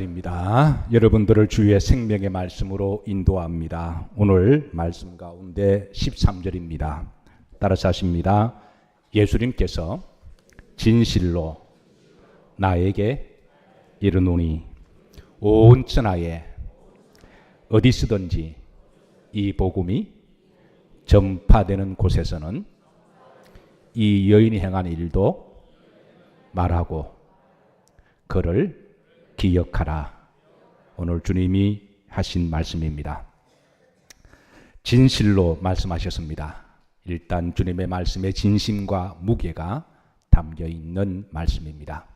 입니다. 여러분들을 주의 생명의 말씀으로 인도합니다. 오늘 말씀 가운데 13절입니다. 따라서 하십니다. 예수님께서 진실로 나에게 이르노니 온 천하에 어디서든지 이 복음이 전파되는 곳에서는 이 여인이 행한 일도 말하고 그를 기억하라. 오늘 주님이 하신 말씀입니다. 진실로 말씀하셨습니다. 일단 주님의 말씀에 진심과 무게가 담겨 있는 말씀입니다.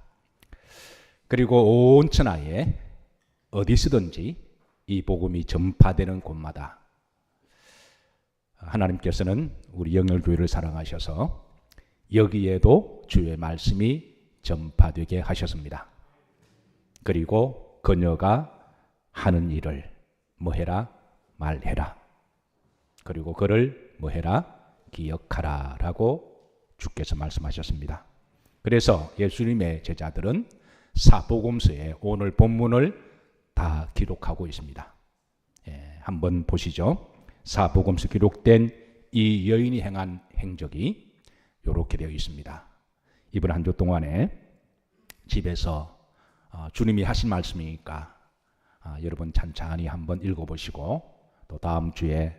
그리고 온 천하에 어디서든지 이 복음이 전파되는 곳마다 하나님께서는 우리 영열교회를 사랑하셔서 여기에도 주의 말씀이 전파되게 하셨습니다. 그리고 그녀가 하는 일을 뭐해라? 말해라. 그리고 그를 뭐해라? 기억하라 라고 주께서 말씀하셨습니다. 그래서 예수님의 제자들은 사복음서에 오늘 본문을 다 기록하고 있습니다. 한번 보시죠. 사복음서 기록된 이 여인이 행한 행적이 이렇게 되어 있습니다. 이번 한 주 동안에 집에서 주님이 하신 말씀이니까 여러분 찬찬히 한번 읽어보시고 또 다음 주에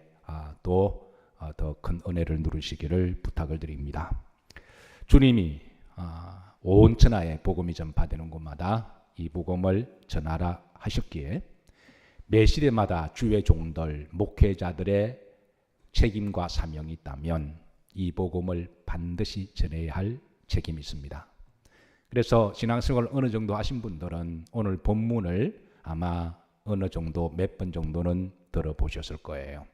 또 더 큰 은혜를 누리시기를 부탁을 드립니다. 주님이 온 천하에 복음이 전파되는 곳마다 이 복음을 전하라 하셨기에 매 시대마다 주의 종들, 목회자들의 책임과 사명이 있다면 이 복음을 반드시 전해야 할 책임이 있습니다. 그래서 신앙생활을 어느 정도 하신 분들은 오늘 본문을 아마 어느 정도 몇 번 정도는 들어보셨을 거예요.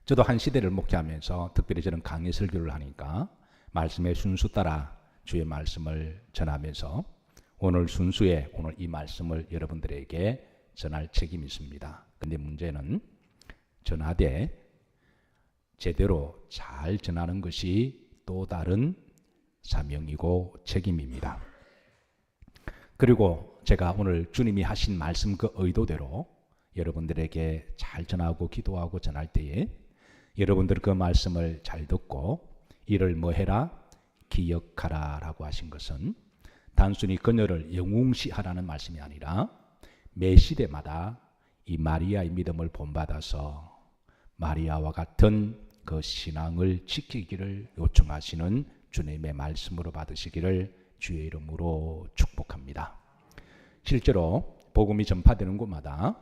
저도 한 시대를 목회하면서 특별히 저는 강의 설교를 하니까 말씀의 순수 따라 주의 말씀을 전하면서 오늘 순수에 오늘 이 말씀을 여러분들에게 전할 책임이 있습니다. 근데 문제는 전하되 제대로 잘 전하는 것이 또 다른 사명이고 책임입니다. 그리고 제가 오늘 주님이 하신 말씀 그 의도대로 여러분들에게 잘 전하고 기도하고 전할 때에 여러분들 그 말씀을 잘 듣고 이를 뭐해라? 기억하라 라고 하신 것은 단순히 그녀를 영웅시하라는 말씀이 아니라 매 시대마다 이 마리아의 믿음을 본받아서 마리아와 같은 그 신앙을 지키기를 요청하시는 주님의 말씀으로 받으시기를 주의 이름으로 축복합니다. 실제로 복음이 전파되는 곳마다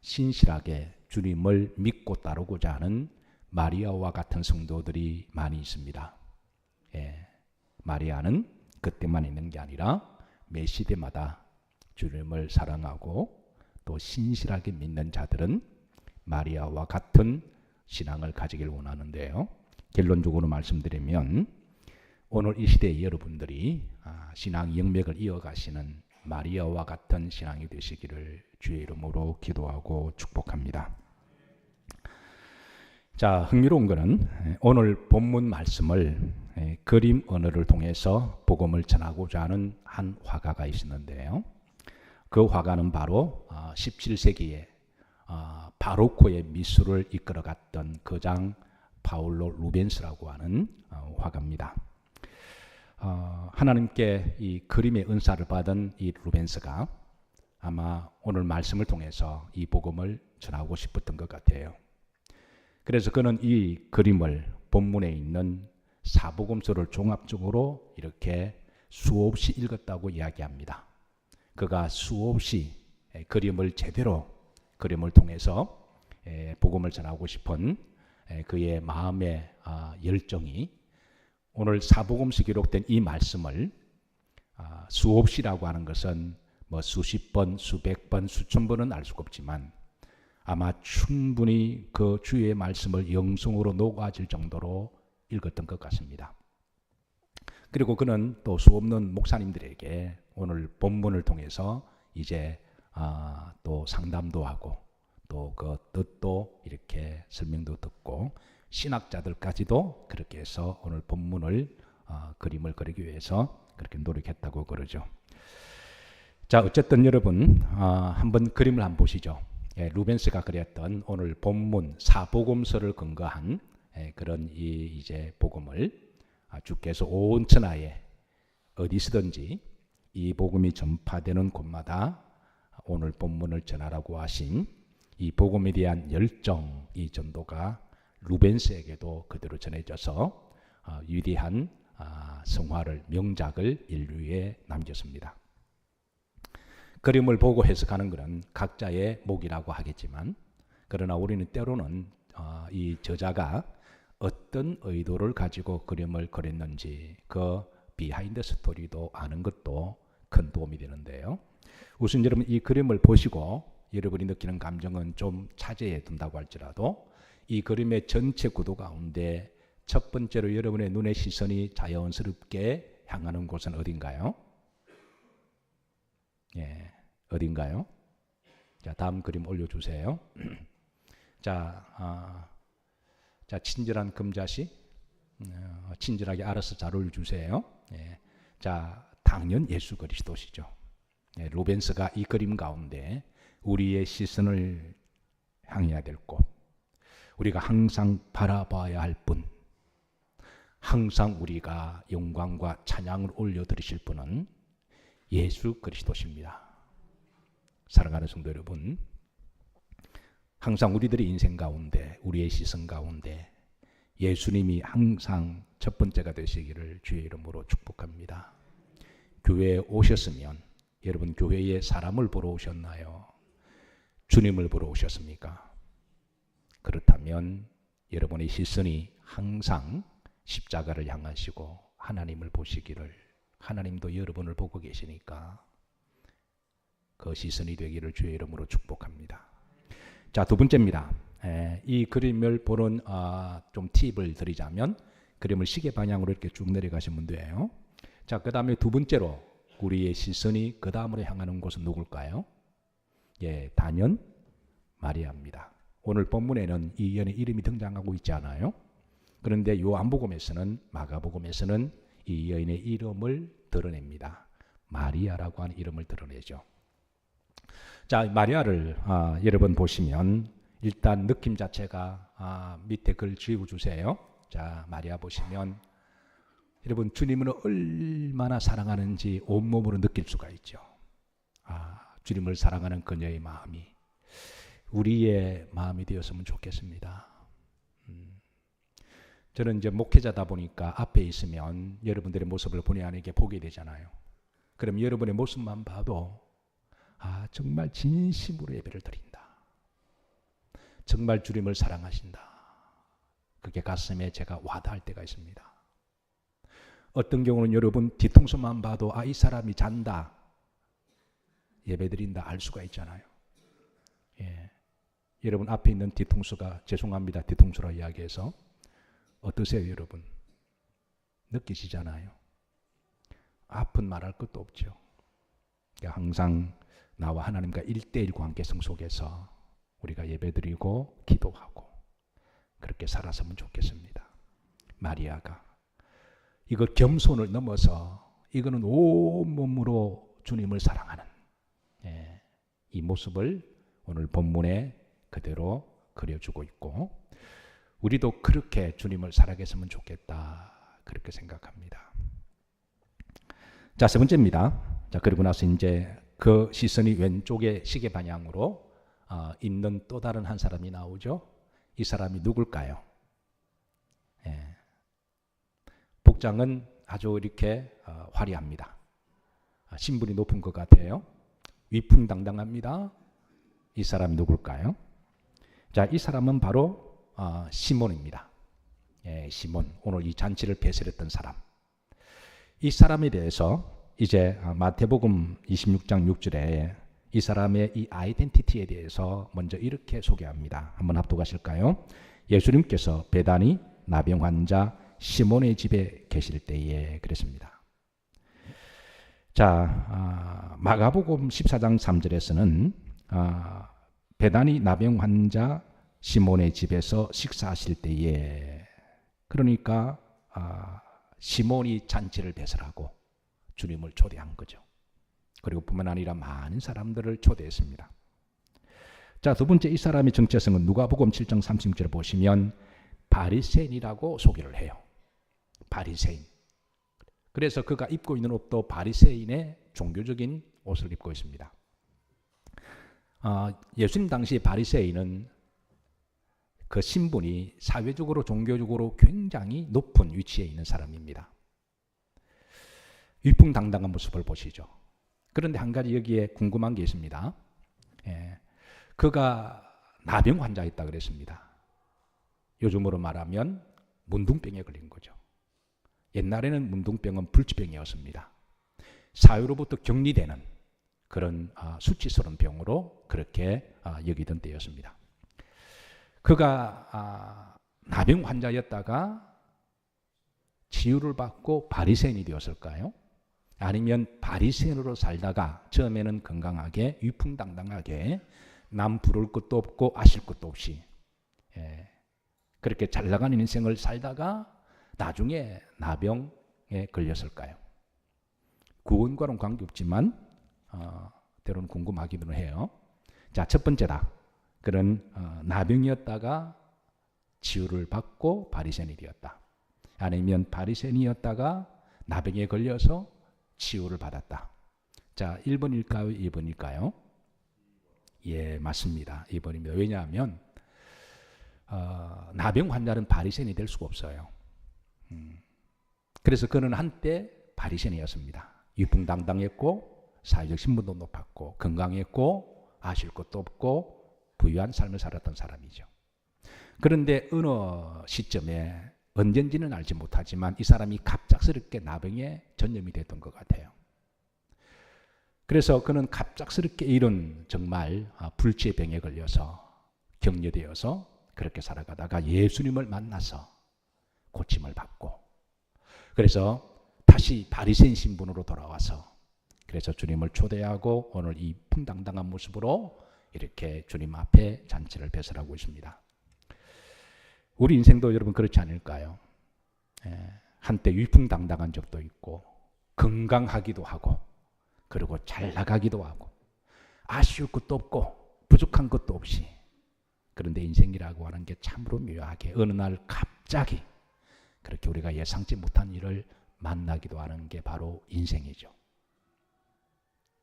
신실하게 주님을 믿고 따르고자 하는 마리아와 같은 성도들이 많이 있습니다. 마리아는 그때만 있는 게 아니라 매 시대마다 주님을 사랑하고 또 신실하게 믿는 자들은 마리아와 같은 신앙을 가지길 원하는데요. 결론적으로 말씀드리면 오늘 이 시대의 여러분들이 신앙 영맥을 이어가시는 마리아와 같은 신앙이 되시기를 주의 이름으로 기도하고 축복합니다. 자, 흥미로운 것은 오늘 본문 말씀을 그림 언어를 통해서 복음을 전하고자 하는 한 화가가 있었는데요. 그 화가는 바로 17세기에 바로코의 미술을 이끌어갔던 거장 파울로 루벤스라고 하는 화가입니다. 하나님께 이 그림의 은사를 받은 이 루벤스가 아마 오늘 말씀을 통해서 이 복음을 전하고 싶었던 것 같아요. 그래서 그는 이 그림을 본문에 있는 사복음서를 종합적으로 이렇게 수없이 읽었다고 이야기합니다. 그가 수없이 그림을 제대로 그림을 통해서 복음을 전하고 싶은 그의 마음의 열정이 오늘 사복음서 기록된 이 말씀을 수없이라고 하는 것은 뭐 수십 번, 수백 번, 수천 번은 알 수가 없지만 아마 충분히 그 주의 말씀을 영성으로 녹아질 정도로 읽었던 것 같습니다. 그리고 그는 또 수없는 목사님들에게 오늘 본문을 통해서 이제 또 상담도 하고 또 그 뜻도 이렇게 설명도 듣고 신학자들까지도 그렇게 해서 오늘 본문을 그림을 그리기 위해서 그렇게 노력했다고 그러죠. 자, 어쨌든 여러분 한번 그림을 한번 보시죠. 예, 루벤스가 그렸던 오늘 본문 사복음서를 근거한 그런 이제 복음을 주께서 온 천하에 어디서든지 이 복음이 전파되는 곳마다 오늘 본문을 전하라고 하신 이 복음에 대한 열정, 이 전도가 루벤스에게도 그대로 전해져서 위대한 성화를, 명작을 인류에 남겼습니다. 그림을 보고 해석하는 것은 각자의 목이라고 하겠지만, 그러나 우리는 때로는 이 저자가 어떤 의도를 가지고 그림을 그렸는지 그 비하인드 스토리도 아는 것도 큰 도움이 되는데요. 우선 여러분 이 그림을 보시고 여러분이 느끼는 감정은 좀 차지해 둔다고 할지라도 이 그림의 전체 구도 가운데 첫 번째로 여러분의 눈의 시선이 자연스럽게 향하는 곳은 어딘가요? 예, 어딘가요? 자, 다음 그림 올려주세요. 자, 친절한 금자씨, 친절하게 알아서 잘 올려주세요. 예, 자, 당연 예수 그리스도시죠. 예, 루벤스가 이 그림 가운데 우리의 시선을 향해야 될 곳, 우리가 항상 바라봐야 할 분, 항상 우리가 영광과 찬양을 올려드리실 분은 예수 그리스도십니다. 사랑하는 성도 여러분, 항상 우리들의 인생 가운데, 우리의 시선 가운데 예수님이 항상 첫 번째가 되시기를 주의 이름으로 축복합니다. 교회에 오셨으면 여러분 교회에 사람을 보러 오셨나요? 주님을 보러 오셨습니까? 그렇다면 여러분의 시선이 항상 십자가를 향하시고 하나님을 보시기를, 하나님도 여러분을 보고 계시니까 그 시선이 되기를 주의 이름으로 축복합니다. 자, 두 번째입니다. 이 그림을 보는 좀 팁을 드리자면 그림을 시계 방향으로 이렇게 쭉 내려가시면 돼요. 자, 그 다음에 두 번째로 우리의 시선이 그 다음으로 향하는 곳은 누굴까요? 예, 단연 마리아입니다. 오늘 본문에는 이 여인의 이름이 등장하고 있지 않아요? 그런데 요한복음에서는, 마가복음에서는 이 여인의 이름을 드러냅니다. 마리아라고 하는 이름을 드러내죠. 자, 마리아를 여러분 보시면 일단 느낌 자체가 밑에 글 지워주세요. 자, 마리아 보시면 여러분 주님을 얼마나 사랑하는지 온몸으로 느낄 수가 있죠. 주님을 사랑하는 그녀의 마음이 우리의 마음이 되었으면 좋겠습니다. 저는 이제 목회자다 보니까 앞에 있으면 여러분들의 모습을 본의 아니게 보게 되잖아요. 그럼 여러분의 모습만 봐도 정말 진심으로 예배를 드린다. 정말 주님을 사랑하신다. 그게 가슴에 제가 와닿을 때가 있습니다. 어떤 경우는 여러분 뒤통수만 봐도 이 사람이 잔다, 예배드린다 알 수가 있잖아요. 예. 여러분 앞에 있는 뒤통수가, 죄송합니다 뒤통수라 이야기해서, 어떠세요 여러분? 느끼시잖아요. 아픈 말할 것도 없죠. 그러니까 항상 나와 하나님과 1:1 관계성 속에서 우리가 예배드리고 기도하고 그렇게 살았으면 좋겠습니다. 마리아가 이거 겸손을 넘어서 이거는 온몸으로 주님을 사랑하는 이 모습을 오늘 본문에 그대로 그려주고 있고, 우리도 그렇게 주님을 살아ges으면 좋겠다 그렇게 생각합니다. 자, 세 번째입니다. 자, 그리고 나서 이제 그 시선이 왼쪽의 시계 방향으로 있는 또 다른 한 사람이 나오죠. 이 사람이 누굴까요? 복장은 아주 이렇게 화려합니다. 신분이 높은 것 같아요. 위풍당당합니다. 이 사람이 누굴까요? 자, 이 사람은 바로 시몬입니다. 시몬, 오늘 이 잔치를 배설했던 사람. 이 사람에 대해서 이제 마태복음 26장 6절에 이 사람의 이 아이덴티티에 대해서 먼저 이렇게 소개합니다. 한번 합독하실까요? 예수님께서 베다니 나병 환자 시몬의 집에 계실 때에 그랬습니다. 자, 마가복음 14장 3절에서는 베다니 나병 환자 시몬의 집에서 식사하실 때에, 그러니까 시몬이 잔치를 배설하고 주님을 초대한 거죠. 그리고 뿐만 아니라 많은 사람들을 초대했습니다. 자, 두 번째 이 사람의 정체성은 누가복음 7장 36절을 보시면 바리새인이라고 소개를 해요. 바리새인. 그래서 그가 입고 있는 옷도 바리새인의 종교적인 옷을 입고 있습니다. 예수님 당시 바리새인은 그 신분이 사회적으로 종교적으로 굉장히 높은 위치에 있는 사람입니다. 위풍당당한 모습을 보시죠. 그런데 한 가지 여기에 궁금한 게 있습니다. 그가 나병 환자였다 그랬습니다. 요즘으로 말하면 문둥병에 걸린 거죠. 옛날에는 문둥병은 불치병이었습니다. 사회로부터 격리되는 그런 수치스러운 병으로 그렇게 여기던 때였습니다. 그가 나병 환자였다가 치유를 받고 바리새인이 되었을까요? 아니면 바리새인으로 살다가 처음에는 건강하게 위풍당당하게 남 부를 것도 없고 아실 것도 없이 그렇게 잘 나가는 인생을 살다가 나중에 나병에 걸렸을까요? 구원과는 관계없지만 때로는 궁금하기도 해요. 자, 첫 번째다. 그런 나병이었다가 치유를 받고 바리새인이 되었다. 아니면 바리새인이었다가 나병에 걸려서 치유를 받았다. 자, 1번일까요? 2번일까요? 예, 맞습니다. 2번입니다. 왜냐하면 나병 환자는 바리새인이 될 수가 없어요. 그래서 그는 한때 바리새인이었습니다. 위풍당당했고 사회적 신분도 높았고 건강했고 아실 것도 없고 부유한 삶을 살았던 사람이죠. 그런데 어느 시점에 언젠지는 알지 못하지만 이 사람이 갑작스럽게 나병에 전염이 됐던 것 같아요. 그래서 그는 갑작스럽게 이런 정말 불치의 병에 걸려서 격려되어서 그렇게 살아가다가 예수님을 만나서 고침을 받고 그래서 다시 바리새인 신분으로 돌아와서 그래서 주님을 초대하고 오늘 이 풍당당한 모습으로 이렇게 주님 앞에 잔치를 배설하고 있습니다. 우리 인생도 여러분 그렇지 않을까요? 한때 위풍당당한 적도 있고 건강하기도 하고 그리고 잘 나가기도 하고 아쉬울 것도 없고 부족한 것도 없이 그런데 인생이라고 하는 게 참으로 묘하게 어느 날 갑자기 그렇게 우리가 예상치 못한 일을 만나기도 하는 게 바로 인생이죠.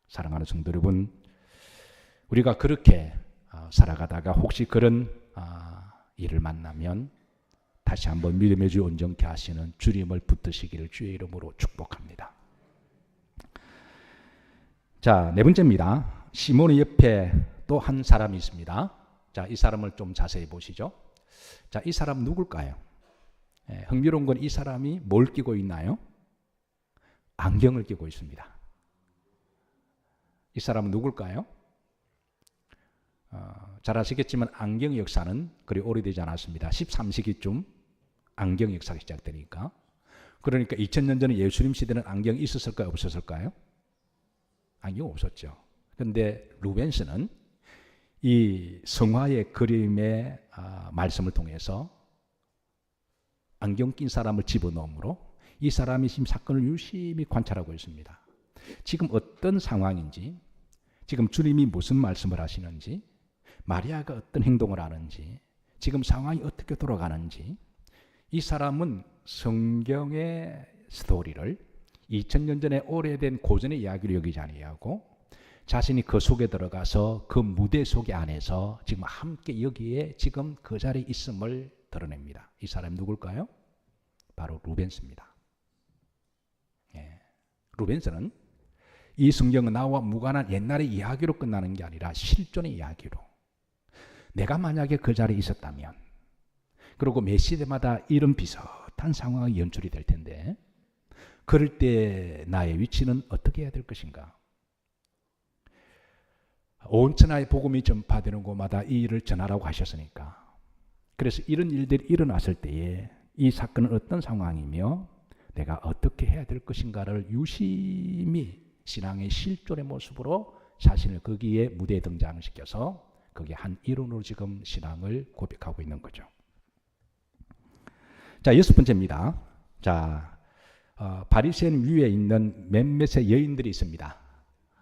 사랑하는 성도 여러분, 우리가 그렇게 살아가다가 혹시 그런 일을 만나면 다시 한번 믿음의 주 온전케 하시는 주님을 붙드시기를 주의 이름으로 축복합니다. 자, 네 번째입니다. 시몬의 옆에 또 한 사람이 있습니다. 자, 이 사람을 좀 자세히 보시죠. 자, 이 사람 누굴까요? 흥미로운 건 이 사람이 뭘 끼고 있나요? 안경을 끼고 있습니다. 이 사람은 누굴까요? 잘 아시겠지만 안경 역사는 그리 오래되지 않았습니다. 13세기쯤 안경 역사가 시작되니까. 그러니까 2000년 전에 예수님 시대는 안경이 있었을까요? 없었을까요? 안경 없었죠. 그런데 루벤스는 이 성화의 그림의 말씀을 통해서 안경 낀 사람을 집어넣음으로 이 사람이 지금 사건을 유심히 관찰하고 있습니다. 지금 어떤 상황인지, 지금 주님이 무슨 말씀을 하시는지, 마리아가 어떤 행동을 하는지, 지금 상황이 어떻게 돌아가는지, 이 사람은 성경의 스토리를 2000년 전에 오래된 고전의 이야기로 여기지 아니하고 자신이 그 속에 들어가서 그 무대 속에 안에서 지금 함께 여기에 지금 그 자리에 있음을 드러냅니다. 이 사람이 누굴까요? 바로 루벤스입니다. 루벤스는 이 성경은 나와 무관한 옛날의 이야기로 끝나는 게 아니라 실존의 이야기로 내가 만약에 그 자리에 있었다면 그리고 매 시대마다 이런 비슷한 상황이 연출이 될 텐데 그럴 때 나의 위치는 어떻게 해야 될 것인가? 온 천하의 복음이 전파되는 곳마다 이 일을 전하라고 하셨으니까 그래서 이런 일들이 일어났을 때에 이 사건은 어떤 상황이며 내가 어떻게 해야 될 것인가를 유심히 신앙의 실존의 모습으로 자신을 거기에 무대에 등장시켜서 그게 한 이론으로 지금 신앙을 고백하고 있는 거죠. 자, 여섯 번째입니다. 자, 바리새인 위에 있는 몇몇의 여인들이 있습니다.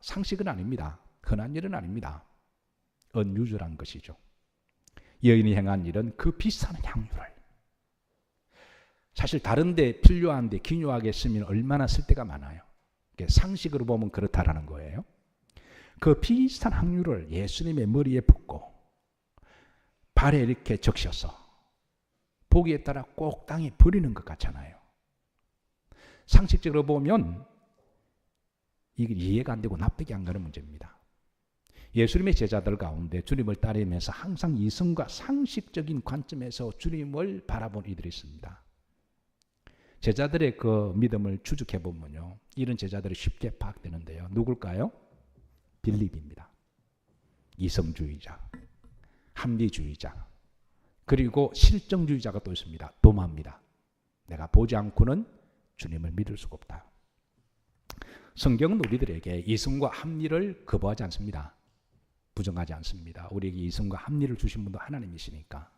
상식은 아닙니다. 흔한 일은 아닙니다. unusual한 것이죠. 여인이 행한 일은 그 비싼 향유를 사실 다른 데 필요한데 기묘하게 쓰면 얼마나 쓸 데가 많아요. 상식으로 보면 그렇다라는 거예요. 그 비싼 향유를 예수님의 머리에 붓고 발에 이렇게 적셔서 보기에 따라 꼭 땅에 버리는 것 같잖아요. 상식적으로 보면 이게 이해가 안 되고 납득이 안 가는 문제입니다. 예수님의 제자들 가운데 주님을 따르면서 항상 이성과 상식적인 관점에서 주님을 바라본 이들이 있습니다. 제자들의 그 믿음을 추적해 보면요, 이런 제자들이 쉽게 파악되는데요. 누굴까요? 빌립입니다. 이성주의자, 합리주의자, 그리고 실정주의자가 또 있습니다. 도마입니다. 내가 보지 않고는 주님을 믿을 수가 없다. 성경은 우리들에게 이성과 합리를 거부하지 않습니다. 부정하지 않습니다. 우리에게 이성과 합리를 주신 분도 하나님이시니까.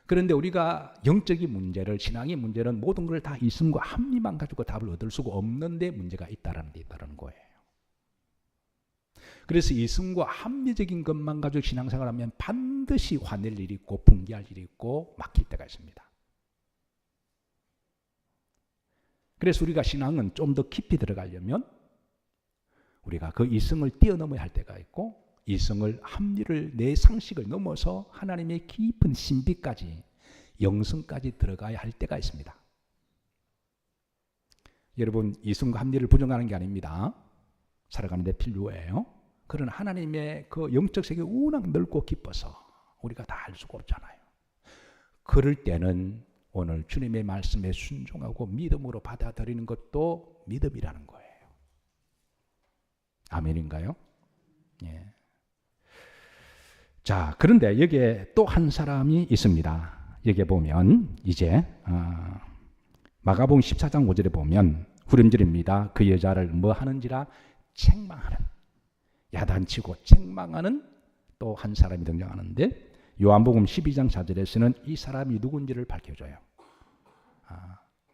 그런데 우리가 영적인 문제를, 신앙의 문제는 모든 걸 다 이성과 합리만 가지고 답을 얻을 수가 없는데 문제가 있다는 데 있다는 거예요. 그래서 이성과 합리적인 것만 가지고 신앙생활하면 반드시 화낼 일이 있고 붕괴할 일이 있고 막힐 때가 있습니다. 그래서 우리가 신앙은 좀 더 깊이 들어가려면 우리가 그 이성을 뛰어넘어야 할 때가 있고, 이성을, 합리를, 내 상식을 넘어서 하나님의 깊은 신비까지, 영성까지 들어가야 할 때가 있습니다. 여러분, 이성과 합리를 부정하는 게 아닙니다. 살아가는 데 필요해요. 그러나 하나님의 그 영적 세계가 워낙 넓고 깊어서 우리가 다 알 수가 없잖아요. 그럴 때는 오늘 주님의 말씀에 순종하고 믿음으로 받아들이는 것도 믿음이라는 거예요. 아멘인가요? 예. 자, 그런데 여기에 또 한 사람이 있습니다. 여기에 보면 이제 마가복음 14장 5절에 보면 후렴절입니다. 그 여자를 뭐 하는지라 책망하는, 야단치고 책망하는 또 한 사람이 등장하는데, 요한복음 12장 4절에서는 이 사람이 누군지를 밝혀줘요.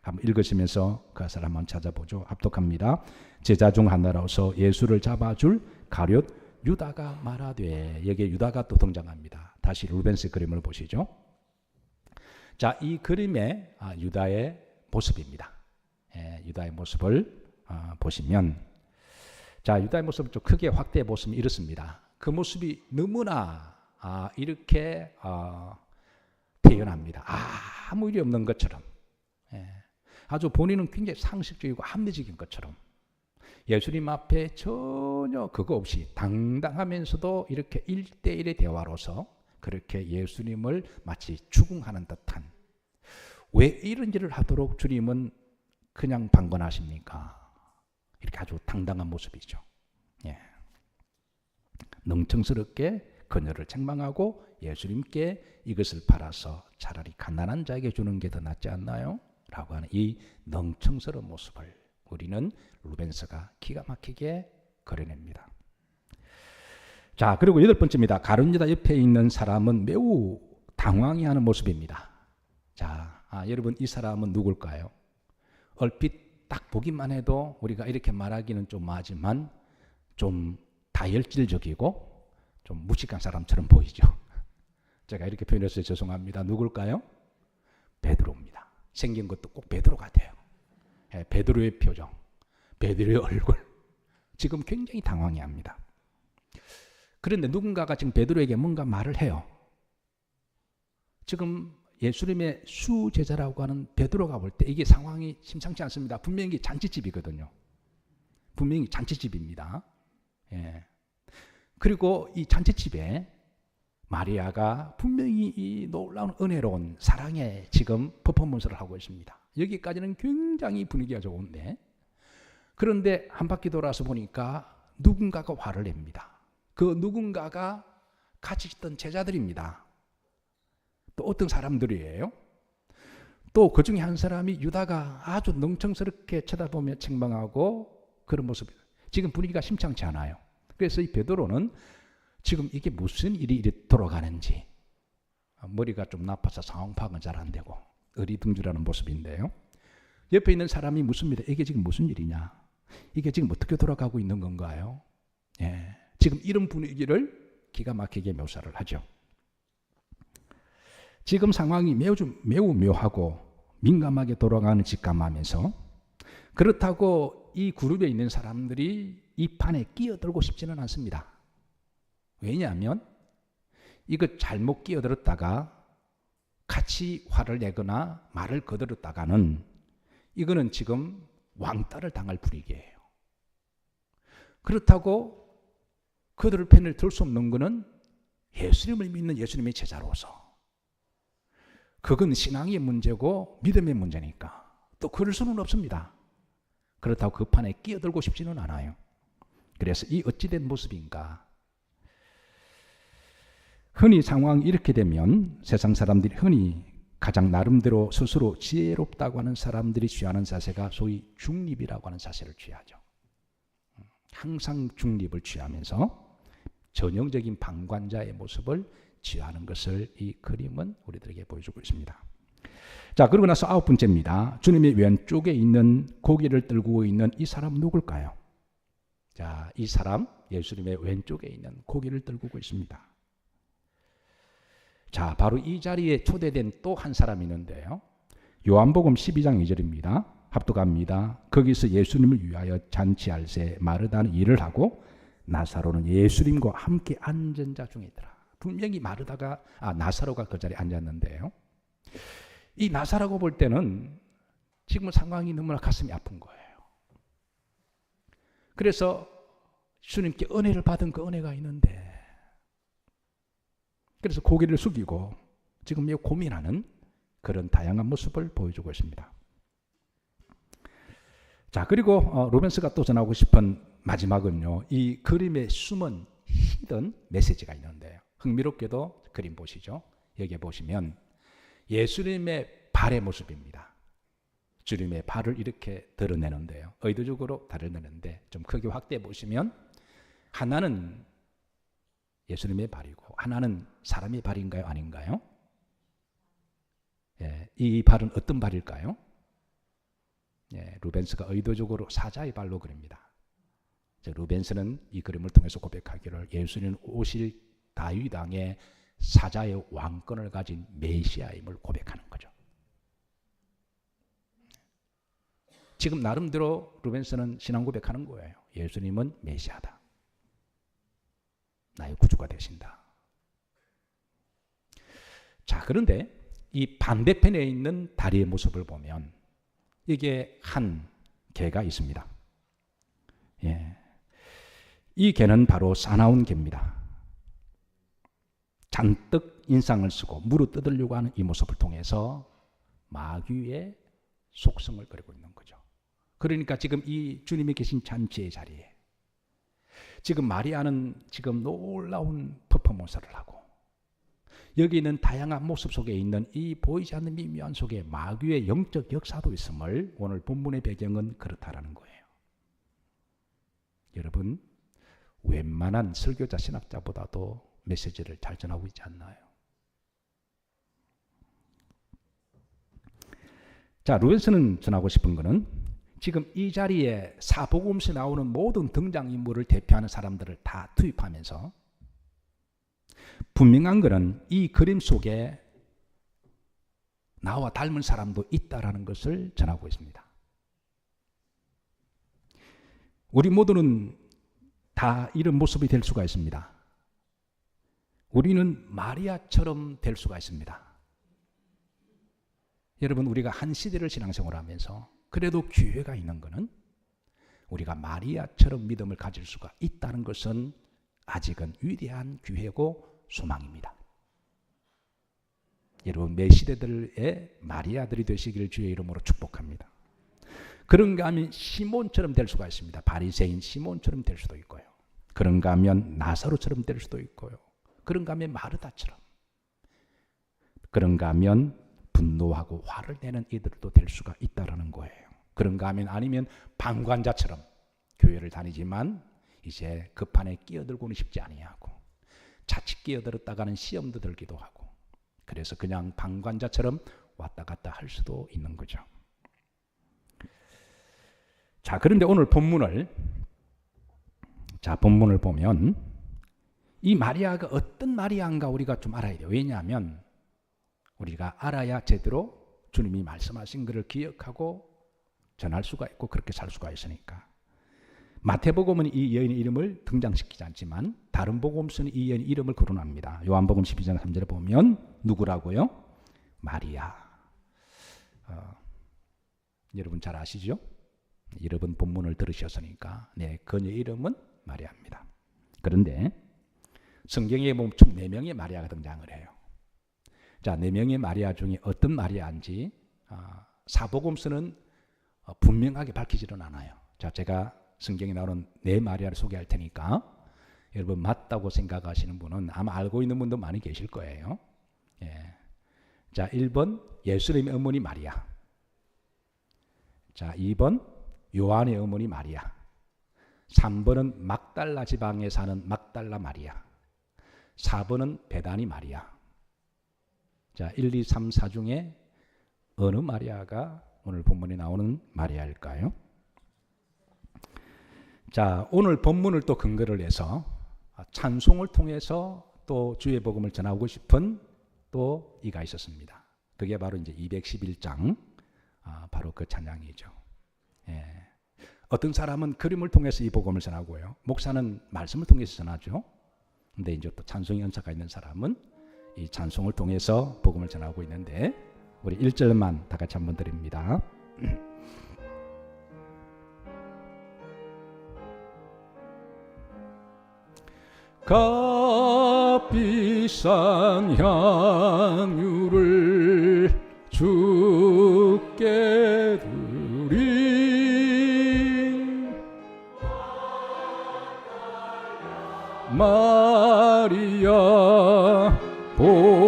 한번 읽으시면서 그 사람 한번 찾아보죠. 합독합니다. 제자 중 하나로서 예수를 잡아줄 가룟 유다가 말하되, 여기에 유다가 또 등장합니다. 다시 루벤스 그림을 보시죠. 자, 이 그림의 유다의 모습입니다. 예, 유다의 모습을 보시면, 자, 유다의 모습을 좀 크게 확대해 보시면 이렇습니다. 그 모습이 너무나 이렇게 태연합니다. 아무 일이 없는 것처럼, 예, 아주 본인은 굉장히 상식적이고 합리적인 것처럼, 예수님 앞에 전혀 그거 없이 당당하면서도 이렇게 1대1의 대화로서 그렇게 예수님을 마치 추궁하는 듯한, 왜 이런 일을 하도록 주님은 그냥 방관하십니까? 이렇게 아주 당당한 모습이죠. 예. 능청스럽게 그녀를 책망하고 예수님께 이것을 팔아서 차라리 가난한 자에게 주는 게 더 낫지 않나요? 라고 하는 이 능청스러운 모습을 우리는 루벤스가 기가 막히게 그려냅니다. 자, 그리고 8번째입니다. 가룟 유다 옆에 있는 사람은 매우 당황해하는 모습입니다. 자, 여러분, 이 사람은 누굴까요? 얼핏 딱 보기만 해도 우리가 이렇게 말하기는 좀 뭐하지만 좀 다혈질적이고 좀 무식한 사람처럼 보이죠. 제가 이렇게 표현해서 죄송합니다. 누굴까요? 베드로입니다. 생긴 것도 꼭 베드로 같아요. 예, 베드로의 표정, 베드로의 얼굴, 지금 굉장히 당황해합니다. 그런데 누군가가 지금 베드로에게 뭔가 말을 해요. 지금 예수님의 수제자라고 하는 베드로가 볼 때 이게 상황이 심상치 않습니다. 분명히 잔치집이거든요. 분명히 잔치집입니다. 예. 그리고 이 잔치집에 마리아가 분명히 이 놀라운 은혜로운 사랑의 지금 퍼포먼스를 하고 있습니다. 여기까지는 굉장히 분위기가 좋은데, 그런데 한 바퀴 돌아서 보니까 누군가가 화를 냅니다. 그 누군가가 같이 있던 제자들입니다. 또 어떤 사람들이에요? 또 그 중에 한 사람이 유다가 아주 능청스럽게 쳐다보며 책망하고 그런 모습. 지금 분위기가 심상치 않아요. 그래서 이 베드로는 지금 이게 무슨 일이 이리 돌아가는지, 머리가 좀 나빠서 상황 파악은 잘 안 되고 어리둥절하는 모습인데요. 옆에 있는 사람이 묻습니다. 이게 지금 무슨 일이냐? 이게 지금 어떻게 돌아가고 있는 건가요? 예, 지금 이런 분위기를 기가 막히게 묘사를 하죠. 지금 상황이 매우 묘하고 민감하게 돌아가는 직감하면서, 그렇다고 이 그룹에 있는 사람들이 이 판에 끼어들고 싶지는 않습니다. 왜냐하면 이거 잘못 끼어들었다가 같이 화를 내거나 말을 거들었다가는 이거는 지금 왕따를 당할 분위기예요. 그렇다고 그들의 편을 들 수 없는 것은 예수님을 믿는 예수님의 제자로서, 그건 신앙의 문제고 믿음의 문제니까 또 그럴 수는 없습니다. 그렇다고 그 판에 끼어들고 싶지는 않아요. 그래서 이 어찌된 모습인가? 흔히 상황이 이렇게 되면 세상 사람들이 흔히 가장 나름대로 스스로 지혜롭다고 하는 사람들이 취하는 자세가 소위 중립이라고 하는 자세를 취하죠. 항상 중립을 취하면서 전형적인 방관자의 모습을 취하는 것을 이 그림은 우리들에게 보여주고 있습니다. 자, 그러고 나서 9번째입니다. 주님의 왼쪽에 있는 고기를 들고 있는 이 사람 누굴까요? 자, 이 사람 예수님의 왼쪽에 있는 고기를 들고 있습니다. 자, 바로 이 자리에 초대된 또 한 사람이 있는데요. 요한복음 12장 2절입니다. 합독합니다. 거기서 예수님을 위하여 잔치할 새 마르다는 일을 하고 나사로는 예수님과 함께 앉은 자 중에 있더라. 분명히 나사로가 그 자리에 앉았는데요. 이 나사로가 볼 때는 지금 상황이 너무나 가슴이 아픈 거예요. 그래서 주님께 은혜를 받은 그 은혜가 있는데, 그래서 고개를 숙이고 지금 매우 고민하는 그런 다양한 모습을 보여주고 있습니다. 자, 그리고 루벤스가 또 전하고 싶은 마지막은요, 이 그림에 숨은 히든 메시지가 있는데요. 흥미롭게도 그림 보시죠. 여기 보시면 예수님의 발의 모습입니다. 주님의 발을 이렇게 드러내는데요. 의도적으로 드러내는데 좀 크게 확대해 보시면 하나는 예수님의 발이고 하나는 사람의 발인가요? 아닌가요? 예, 이 발은 어떤 발일까요? 예, 루벤스가 의도적으로 사자의 발로 그립니다. 루벤스는 이 그림을 통해서 고백하기를 예수님은 오실 다윗 왕의 사자의 왕권을 가진 메시아임을 고백하는 거죠. 지금 나름대로 루벤스는 신앙 고백하는 거예요. 예수님은 메시아다. 나의 구주가 되신다. 자, 그런데 이 반대편에 있는 다리의 모습을 보면 이게 한 개가 있습니다. 예. 이 개는 바로 사나운 개입니다. 잔뜩 인상을 쓰고 물어 뜯으려고 하는 이 모습을 통해서 마귀의 속성을 그리고 있는 거죠. 그러니까 지금 이 주님이 계신 잔치의 자리에 지금 마리아는 지금 놀라운 퍼포먼스를 하고 여기 있는 다양한 모습 속에 있는 이 보이지 않는 미묘한 속에 마귀의 영적 역사도 있음을 오늘 본문의 배경은 그렇다라는 거예요. 여러분, 웬만한 설교자 신학자보다도 메시지를 잘 전하고 있지 않나요? 자, 루벤스는 전하고 싶은 것은 지금 이 자리에 사복음서에 나오는 모든 등장인물을 대표하는 사람들을 다 투입하면서 분명한 것은 이 그림 속에 나와 닮은 사람도 있다라는 것을 전하고 있습니다. 우리 모두는 다 이런 모습이 될 수가 있습니다. 우리는 마리아처럼 될 수가 있습니다. 여러분, 우리가 한 시대를 신앙생활하면서 그래도 기회가 있는 것은 우리가 마리아처럼 믿음을 가질 수가 있다는 것은 아직은 위대한 기회고 소망입니다. 여러분, 매 시대들의 마리아들이 되시기를 주의 이름으로 축복합니다. 그런가 하면 시몬처럼 될 수가 있습니다. 바리새인 시몬처럼 될 수도 있고요. 그런가 하면 나사로처럼 될 수도 있고요. 그런가 하면 마르다처럼, 그런가 하면 분노하고 화를 내는 이들도 될 수가 있다라는 거예요. 그런가 하면 아니면 방관자처럼 교회를 다니지만 이제 그 판에 끼어들고는 싶지 아니하고 자칫 끼어들었다가는 시험도 들기도 하고 그래서 그냥 방관자처럼 왔다 갔다 할 수도 있는 거죠. 자, 그런데 오늘 본문을 보면 이 마리아가 어떤 마리아인가 우리가 좀 알아야 돼요. 왜냐하면 우리가 알아야 제대로 주님이 말씀하신 것을 기억하고 전할 수가 있고 그렇게 살 수가 있으니까. 마태복음은 이 여인의 이름을 등장시키지 않지만 다른 복음서는 이 여인의 이름을 거론합니다. 요한복음 12장 3절에 보면 누구라고요? 마리아. 여러분 잘 아시죠? 여러분 본문을 들으셨으니까 그녀의 이름은 마리아입니다. 그런데 성경에 보면 총 4명의 마리아가 등장을 해요. 자, 4명의 마리아 중에 어떤 마리아인지 사복음서는 분명하게 밝히지는 않아요. 자, 제가 성경에 나오는 4마리아를 소개할 테니까 여러분 맞다고 생각하시는 분은 아마 알고 있는 분도 많이 계실 거예요. 예. 자, 1번 예수님의 어머니 마리아. 자, 2번 요한의 어머니 마리아. 3번은 막달라 지방에 사는 막달라 마리아. 4번은 베다니 마리아. 자, 1, 2, 3, 4 중에 어느 마리아가 오늘 본문에 나오는 마리아일까요? 자, 오늘 본문을 또 근거를 해서 찬송을 통해서 또 주의 복음을 전하고 싶은 또 이가 있었습니다. 그게 바로 이제 211장 바로 그 찬양이죠. 예. 어떤 사람은 그림을 통해서 이 복음을 전하고요. 목사는 말씀을 통해서 전하죠. 근데 이제 또 찬송의 은사가 있는 사람은 이 찬송을 통해서 복음을 전하고 있는데 우리 1절만 다 같이 한번 드립니다. 값비싼 향유를 주께 드린 마리아 본받았어.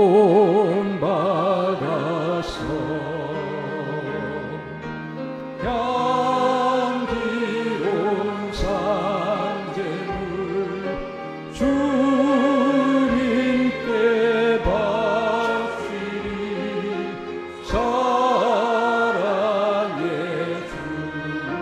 향기로운 산재물 주님께 바치리. 사랑의 주님께.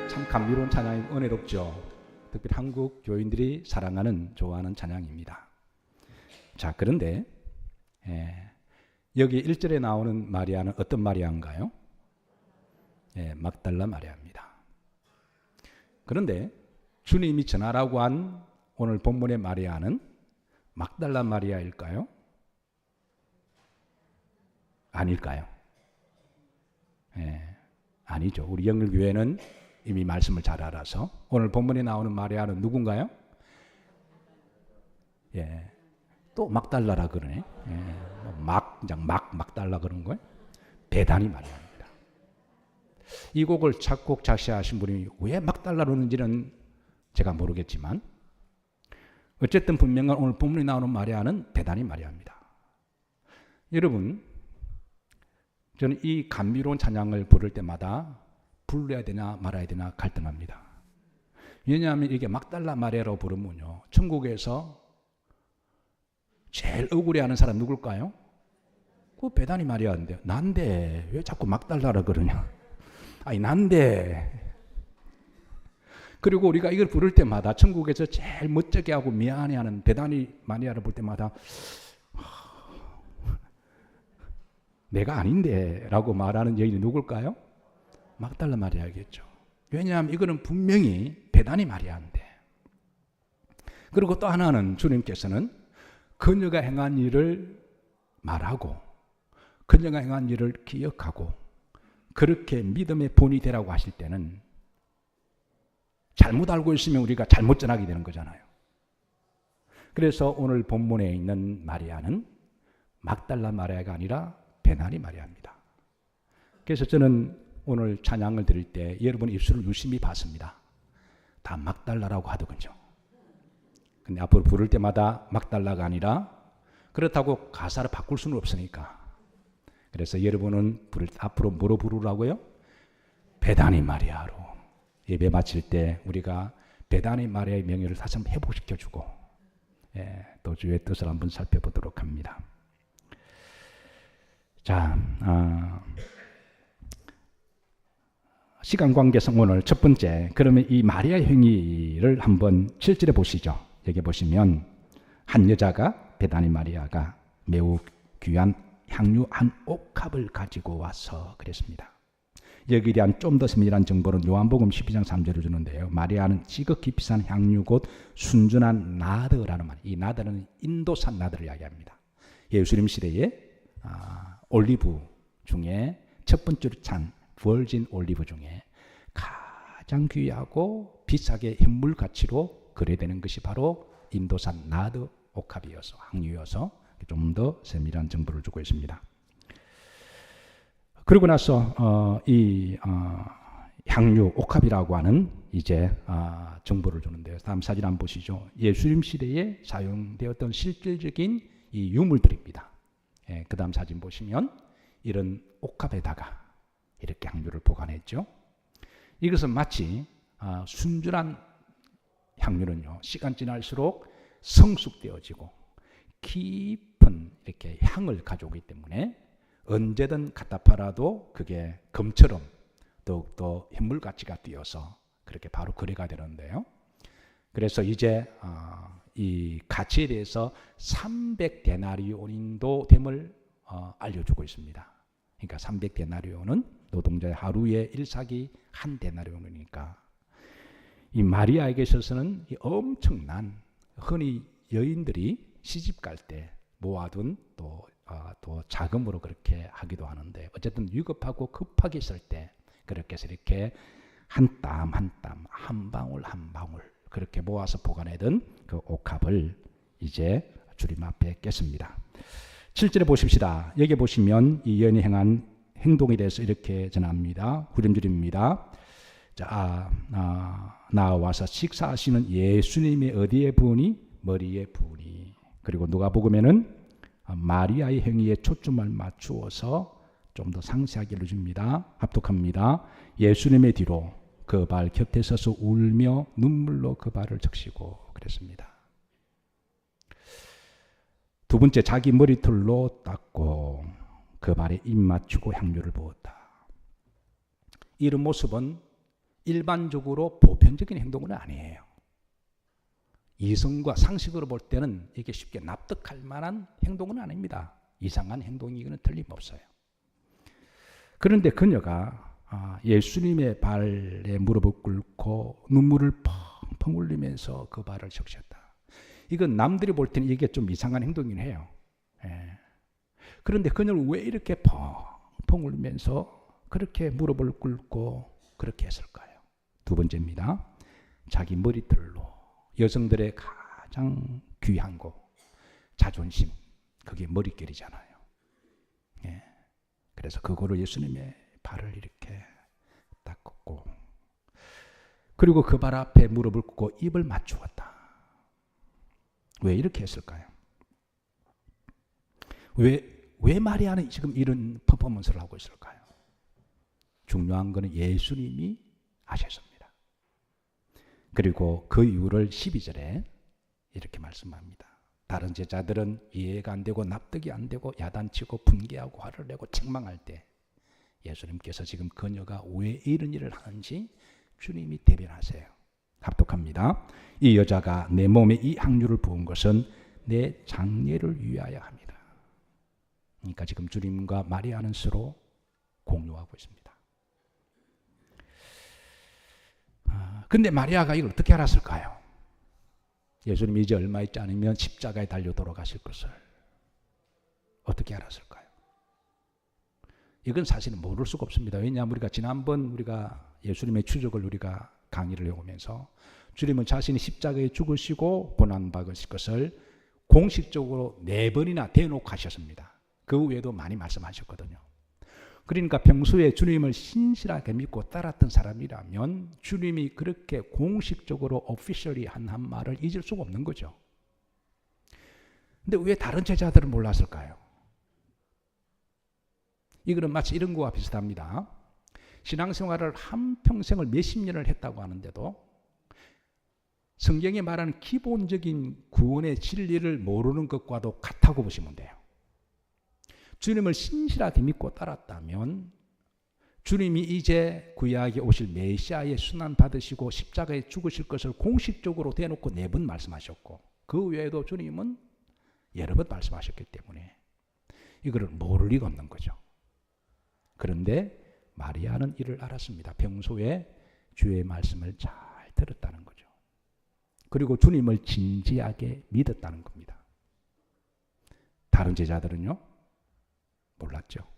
참 감미로운 찬양이 은혜롭죠. 특별히 한국 교인들이 사랑하는 좋아하는 찬양입니다. 자, 그런데 여기 1절에 나오는 마리아는 어떤 마리아인가요? 막달라 마리아입니다. 그런데 주님이 전하라고 한 오늘 본문의 마리아는 막달라 마리아일까요? 아닐까요? 아니죠. 우리 영일교회는 이미 말씀을 잘 알아서 오늘 본문에 나오는 마리아는 누군가요? 또 막달라라 그러네. 막달라 그런 거예요. 베다니 마리아입니다. 이 곡을 작곡 작시하신 분이 왜 막달라 그러는지는 제가 모르겠지만 어쨌든 분명한 오늘 본문에 나오는 마리아는 베다니 마리아입니다. 여러분, 저는 이 감미로운 찬양을 부를 때마다 불러야 되나 말아야 되나 갈등합니다. 왜냐하면 이게 막달라 마리아라고 부르면요, 천국에서 제일 억울해하는 사람 누굴까요? 그 베다니 마리아인데, 난데 왜 자꾸 막달라라 그러냐? 아니 난데. 그리고 우리가 이걸 부를 때마다 천국에서 제일 멋지게 하고 미안해하는 베다니 마리아를 볼 때마다 내가 아닌데 라고 말하는 여인이 누굴까요? 막달라 마리아겠죠. 왜냐하면 이거는 분명히 베다니 마리아인데. 그리고 또 하나는 주님께서는 그녀가 행한 일을 말하고 그녀가 행한 일을 기억하고 그렇게 믿음의 본이 되라고 하실 때는 잘못 알고 있으면 우리가 잘못 전하게 되는 거잖아요. 그래서 오늘 본문에 있는 마리아는 막달라 마리아가 아니라 베다니 마리아입니다. 그래서 저는 오늘 찬양을 드릴 때 여러분 입술을 유심히 봤습니다. 다 막달라라고 하더군요. 근데 앞으로 부를 때마다 막달라가 아니라, 그렇다고 가사를 바꿀 수는 없으니까, 그래서 여러분은 앞으로 뭐로 부르라고요? 베다니 마리아로. 예배 마칠 때 우리가 베다니 마리아의 명예를 다시 한번 회복시켜주고 또 주의 뜻을 한번 살펴보도록 합니다. 자, 시간 관계상 오늘 첫 번째, 그러면 이 마리아의 행위를 한번 7절에 보시죠. 여기 보시면 한 여자가, 베다니 마리아가 매우 귀한 향유 한 옥합을 가지고 와서 그랬습니다. 여기에 대한 좀 더 세밀한 정보는 요한복음 12장 3절을 주는데요. 마리아는 지극히 비싼 향유 곧 순전한 나드라는 말, 이 나드는 인도산 나드를 이야기합니다. 예수님 시대에 올리브 중에 첫 번째로 찬 버진 올리브 중에 가장 귀하고 비싸게 현물 가치로 거래되는 것이 바로 인도산 나드 옥합이어서, 향유여서 좀 더 세밀한 정보를 주고 있습니다. 그러고 나서 이 향유 옥합이라고 하는 이제 정보를 주는데요. 다음 사진 한번 보시죠. 예수님 시대에 사용되었던 실질적인 이 유물들입니다. 그 다음 사진 보시면 이런 옥합에다가 이렇게 향유를 보관했죠. 이것은 마치 순전한 향유는요, 시간 지날수록 성숙되어지고 깊은 이렇게 향을 가져오기 때문에 언제든 갖다 팔아도 그게 금처럼 더욱더 현물 가치가 뛰어서 그렇게 바로 거래가 되는데요. 그래서 이제 이 가치에 대해서 300데나리온도 됨을 알려주고 있습니다. 그러니까 300데나리온은 노동자의 하루의 일삭이 한 데나리온이니까 이 마리아에게 있어서는 이 엄청난, 흔히 여인들이 시집 갈 때 모아둔 또 자금으로 그렇게 하기도 하는데, 어쨌든 위급하고 급하게 있을 때 그렇게 해서 이렇게 한 땀 한 땀, 한 방울 한 방울 그렇게 모아서 보관하던 그 옥합을 이제 주님 앞에 깼습니다. 7절에 보십시다. 여기 보시면 이 여인이 행한 행동에 대해서 이렇게 전합니다. 후렴줄입니다. 자, 나와서 식사하시는 예수님의 어디에 부으니? 머리에 부으니. 그리고 누가복음에는 마리아의 행위에 초점을 맞추어서 좀 더 상세하게 알려줍니다. 합독합니다. 예수님의 뒤로 그 발 곁에 서서 울며 눈물로 그 발을 적시고 그랬습니다. 두 번째, 자기 머리털로 닦고 그 발에 입 맞추고 향유를 부었다. 이런 모습은 일반적으로 보편적인 행동은 아니에요. 이성과 상식으로 볼 때는 이게 쉽게 납득할 만한 행동은 아닙니다. 이상한 행동이기는 틀림없어요. 그런데 그녀가 예수님의 발에 무릎을 꿇고 눈물을 펑펑 흘리면서 그 발을 적셨다. 이건 남들이 볼 때는 이게 좀 이상한 행동이긴 해요. 그런데 그녀를 왜 이렇게 펑펑 울면서 그렇게 무릎을 꿇고 그렇게 했을까요? 두 번째입니다. 자기 머리털로, 여성들의 가장 귀한 거, 자존심, 그게 머릿결이잖아요. 그래서 그거를 예수님의 발을 이렇게 닦았고, 그리고 그 발 앞에 무릎을 꿇고 입을 맞추었다. 왜 이렇게 했을까요? 왜 마리아는 지금 이런 퍼포먼스를 하고 있을까요? 중요한 것은 예수님이 하셨습니다. 그리고 그 이유를 12절에 이렇게 말씀합니다. 다른 제자들은 이해가 안 되고 납득이 안 되고 야단치고 분개하고 화를 내고 책망할 때 예수님께서 지금 그녀가 왜 이런 일을 하는지 주님이 대변하세요. 합독합니다. 이 여자가 내 몸에 이 향유를 부은 것은 내 장례를 위하여 합니다. 그러니까 지금 주님과 마리아는 서로 공유하고 있습니다. 근데 마리아가 이걸 어떻게 알았을까요? 예수님이 이제 얼마 있지 않으면 십자가에 달려 돌아가실 것을 어떻게 알았을까요? 이건 사실은 모를 수가 없습니다. 왜냐하면 우리가 지난번 우리가 예수님의 추적을 우리가 강의를 해오면서 주님은 자신이 십자가에 죽으시고 고난받으실 것을 공식적으로 4번이나 대놓고 하셨습니다. 그 외에도 많이 말씀하셨거든요. 그러니까 평소에 주님을 신실하게 믿고 따랐던 사람이라면 주님이 그렇게 공식적으로 오피셜리 한 말을 잊을 수가 없는 거죠. 근데 왜 다른 제자들은 몰랐을까요? 이거는 마치 이런 거와 비슷합니다. 신앙생활을 한평생을 몇십 년을 했다고 하는데도 성경이 말하는 기본적인 구원의 진리를 모르는 것과도 같다고 보시면 돼요. 주님을 신실하게 믿고 따랐다면 주님이 이제 구약에 오실 메시아의 순환 받으시고 십자가에 죽으실 것을 공식적으로 대놓고 4번 말씀하셨고, 그 외에도 주님은 여러 번 말씀하셨기 때문에 이거를 모를 리가 없는 거죠. 그런데 마리아는 이를 알았습니다. 평소에 주의 말씀을 잘 들었다는 거죠. 그리고 주님을 진지하게 믿었다는 겁니다. 다른 제자들은요? 몰랐죠.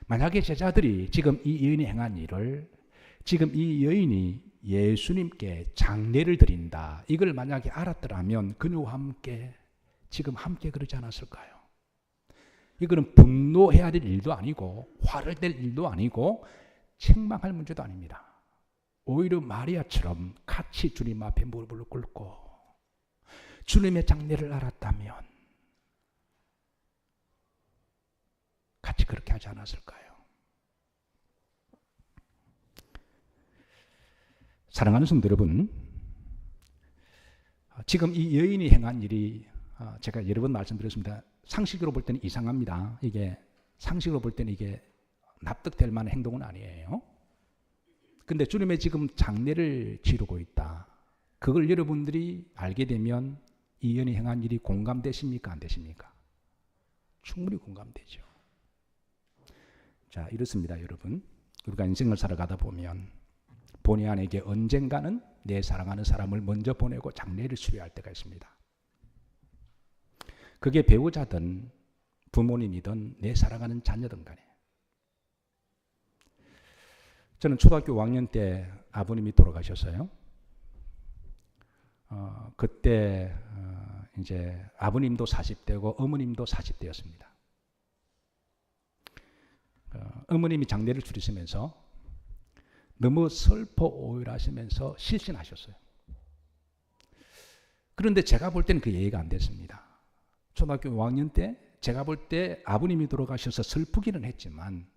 만약에 제자들이 지금 이 여인이 행한 일을, 지금 이 여인이 예수님께 장례를 드린다, 이걸 만약에 알았더라면 그녀와 함께 지금 함께 그러지 않았을까요? 이거는 분노해야 될 일도 아니고 화를 낼 일도 아니고 책망할 문제도 아닙니다. 오히려 마리아처럼 같이 주님 앞에 무릎을 꿇고 주님의 장례를 알았다면 같이 그렇게 하지 않았을까요? 사랑하는 성도 여러분, 지금 이 여인이 행한 일이 제가 여러 번 말씀드렸습니다. 상식으로 볼 때는 이상합니다. 이게 상식으로 볼 때는 이게 납득될 만한 행동은 아니에요. 근데 주님의 지금 장례를 치르고 있다. 그걸 여러분들이 알게 되면 이 여인이 행한 일이 공감되십니까? 안 되십니까? 충분히 공감되죠. 자, 이렇습니다, 여러분. 우리가 인생을 살아가다 보면 본의 아니게 언젠가는 내 사랑하는 사람을 먼저 보내고 장례를 치러야 할 때가 있습니다. 그게 배우자든 부모님이든 내 사랑하는 자녀든 간에. 저는 초등학교 5학년 때 아버님이 돌아가셨어요. 그때 이제 아버님도 40대고 어머님도 40대였습니다. 어머님이 장례를 치르시면서 너무 슬퍼 오열하시면서 실신하셨어요. 그런데 제가 볼 때는 그 이해가 안 됐습니다. 초등학교 5학년 때 제가 볼 때 아버님이 돌아가셔서 슬프기는 했지만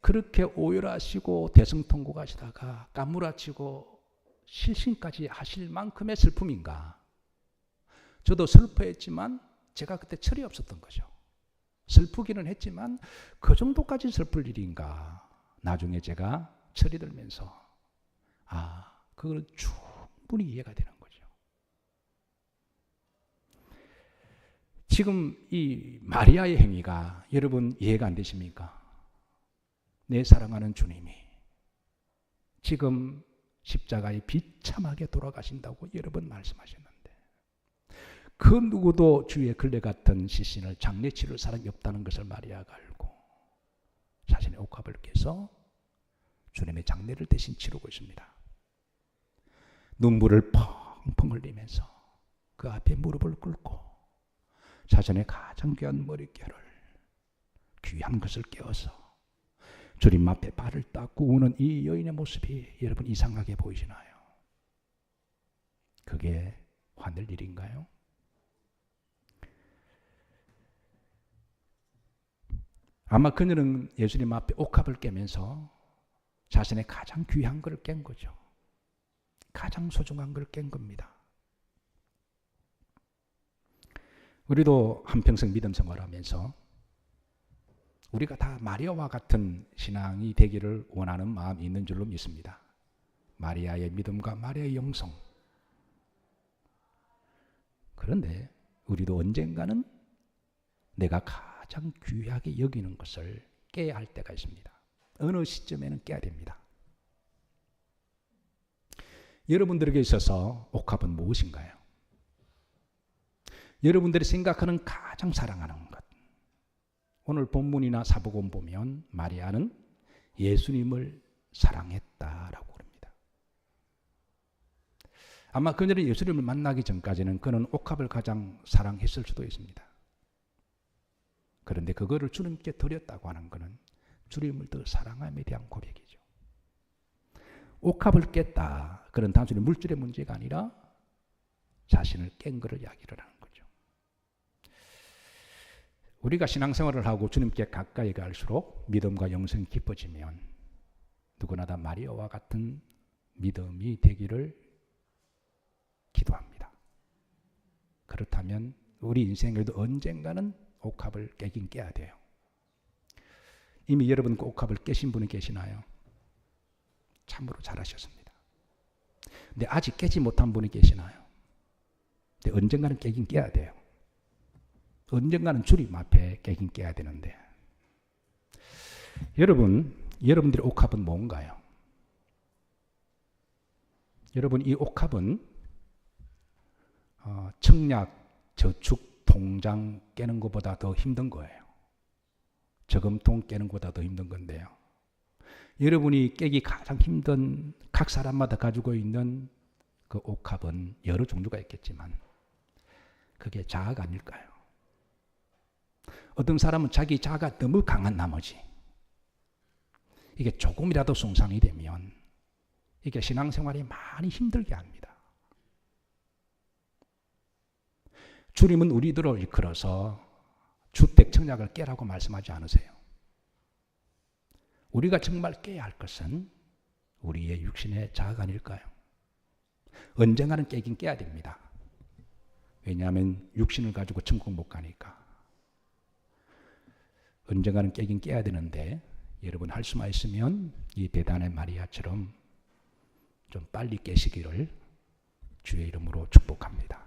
그렇게 오열하시고 대성통곡하시다가 까무라치고 실신까지 하실 만큼의 슬픔인가? 저도 슬퍼했지만 제가 그때 철이 없었던 거죠. 슬프기는 했지만 그 정도까지 슬플 일인가? 나중에 제가 철이 들면서 그걸 충분히 이해가 되는 거죠. 지금 이 마리아의 행위가 여러분 이해가 안 되십니까? 내 사랑하는 주님이 지금 십자가에 비참하게 돌아가신다고 여러 번 말씀하셨는데 그 누구도 주의 걸레 같은 시신을 장례 치를 사람이 없다는 것을 마리아가 알고 자신의 옥합을 깨서 주님의 장례를 대신 치르고 있습니다. 눈물을 펑펑 흘리면서 그 앞에 무릎을 꿇고 자신의 가장 귀한 머릿결을, 귀한 것을 깨워서 주님 앞에 발을 닦고 우는 이 여인의 모습이 여러분 이상하게 보이시나요? 그게 화낼 일인가요? 아마 그녀는 예수님 앞에 옥합을 깨면서 자신의 가장 귀한 걸 깬 거죠. 가장 소중한 걸 깬 겁니다. 우리도 한평생 믿음 생활하면서 우리가 다 마리아와 같은 신앙이 되기를 원하는 마음이 있는 줄로 믿습니다. 마리아의 믿음과 마리아의 영성. 그런데 우리도 언젠가는 내가 가장 귀하게 여기는 것을 깨야 할 때가 있습니다. 어느 시점에는 깨야 됩니다. 여러분들에게 있어서 옥합은 무엇인가요? 여러분들이 생각하는 가장 사랑하는 것. 오늘 본문이나 사복음 보면 마리아는 예수님을 사랑했다라고 합니다. 아마 그녀는 예수님을 만나기 전까지는 그는 옥합을 가장 사랑했을 수도 있습니다. 그런데 그거를 주님께 드렸다고 하는 것은 주님을 더 사랑함에 대한 고백이죠. 옥합을 깼다. 그런 단순히 물질의 문제가 아니라 자신을 깬 것을 이야기를 하는 거죠. 우리가 신앙생활을 하고 주님께 가까이 갈수록 믿음과 영성이 깊어지면 누구나 다 마리아와 같은 믿음이 되기를 그렇다면 우리 인생에도 언젠가는 옥합을 깨긴 깨야 돼요. 이미 여러분 그 옥합을 깨신 분이 계시나요? 참으로 잘하셨습니다. 근데 아직 깨지 못한 분이 계시나요? 근데 언젠가는 깨긴 깨야 돼요. 언젠가는 주님 앞에 깨긴 깨야 되는데, 여러분들의 옥합은 뭔가요? 여러분, 이 옥합은 청약, 저축, 통장 깨는 것보다 더 힘든 거예요. 저금통 깨는 것보다 더 힘든 건데요. 여러분이 깨기 가장 힘든, 각 사람마다 가지고 있는 그 옥합은 여러 종류가 있겠지만 그게 자아가 아닐까요? 어떤 사람은 자기 자아가 너무 강한 나머지 이게 조금이라도 손상이 되면 이게 신앙생활이 많이 힘들게 합니다. 주님은 우리들을 이끌어서 주택 청약을 깨라고 말씀하지 않으세요. 우리가 정말 깨야 할 것은 우리의 육신의 자아가 아닐까요? 언젠가는 깨긴 깨야 됩니다. 왜냐하면 육신을 가지고 천국 못 가니까. 언젠가는 깨긴 깨야 되는데, 여러분 할 수만 있으면 이 베다네 마리아처럼 좀 빨리 깨시기를 주의 이름으로 축복합니다.